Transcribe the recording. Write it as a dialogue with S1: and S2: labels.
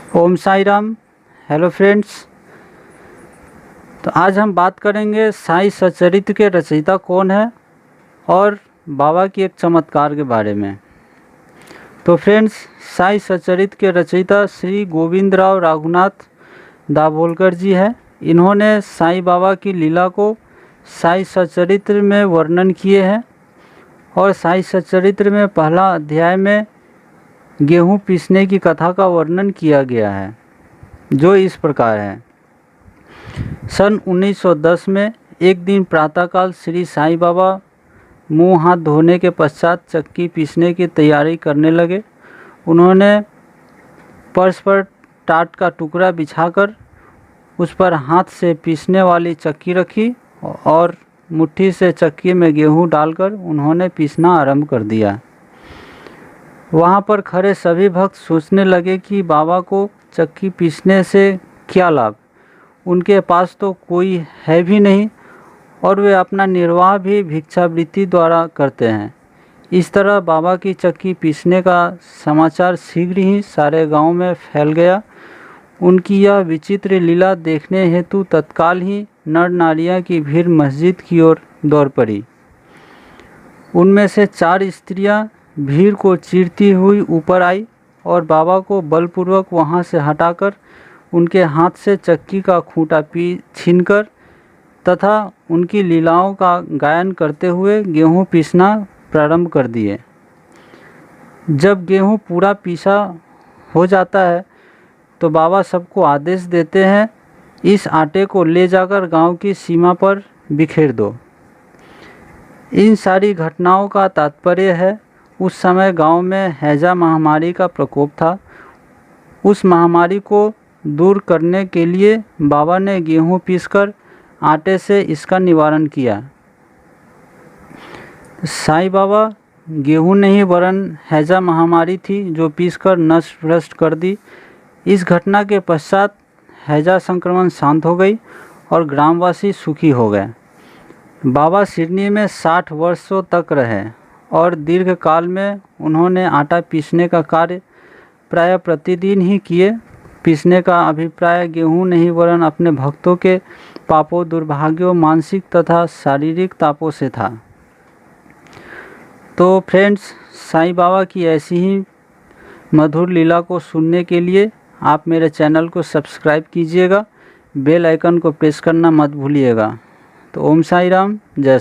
S1: ओम Sai Ram. Hello friends, तो आज हम बात करेंगे साई सच्चरित्र के रचयिता कौन है और बाबा की एक चमत्कार के बारे में। तो फ्रेंड्स, साई सच्चरित्र के रचयिता श्री गोविंदराव रघुनाथ दाभोलकर जी है। इन्होंने साईं बाबा की लीला को साई सच्चरित्र में वर्णन किए हैं और साई सच्चरित्र में पहला अध्याय में गेहूं पीसने की कथा का वर्णन किया गया है, जो इस प्रकार है। सन 1910 में एक दिन प्रातःकाल श्री साईं बाबा मुंह हाथ धोने के पश्चात चक्की पीसने की तैयारी करने लगे। उन्होंने फर्श पर टाट का टुकड़ा बिछाकर उस पर हाथ से पीसने वाली चक्की रखी और मुट्ठी से चक्की में गेहूं डालकर उन्होंने पीसना आरंभ कर दिया। वहाँ पर खड़े सभी भक्त सोचने लगे कि बाबा को चक्की पीसने से क्या लाभ, उनके पास तो कोई है भी नहीं और वे अपना निर्वाह भी भिक्षावृत्ति द्वारा करते हैं। इस तरह बाबा की चक्की पीसने का समाचार शीघ्र ही सारे गांव में फैल गया। उनकी यह विचित्र लीला देखने हेतु तत्काल ही नर नारियां की भीड़ मस्जिद की ओर दौड़ पड़ी। उनमें से 4 स्त्रियां भीड़ को चीरती हुई ऊपर आई और बाबा को बलपूर्वक वहां से हटाकर उनके हाथ से चक्की का खूंटा छीनकर तथा उनकी लीलाओं का गायन करते हुए गेहूं पीसना प्रारंभ कर दिए। जब गेहूं पूरा पीसा हो जाता है तो बाबा सबको आदेश देते हैं, इस आटे को ले जाकर गांव की सीमा पर बिखेर दो। इन सारी घटनाओं का तात्पर्य है, उस समय गांव में हैजा महामारी का प्रकोप था। उस महामारी को दूर करने के लिए बाबा ने गेहूं पीसकर आटे से इसका निवारण किया। साईं बाबा गेहूं नहीं वरन हैजा महामारी थी जो पीसकर नष्ट भ्रष्ट कर दी। इस घटना के पश्चात हैजा संक्रमण शांत हो गई और ग्रामवासी सुखी हो गए। बाबा सिडनी में 60 वर्षों तक रहे और दीर्घ काल में उन्होंने आटा पीसने का कार्य प्राय प्रतिदिन ही किए। पीसने का अभिप्राय गेहूं नहीं वरन अपने भक्तों के पापों, दुर्भाग्यों, मानसिक तथा शारीरिक तापों से था। तो फ्रेंड्स, साईं बाबा की ऐसी ही मधुर लीला को सुनने के लिए आप मेरे चैनल को सब्सक्राइब कीजिएगा, बेल आइकन को प्रेस करना मत भूलिएगा। तो ओम साई राम, जय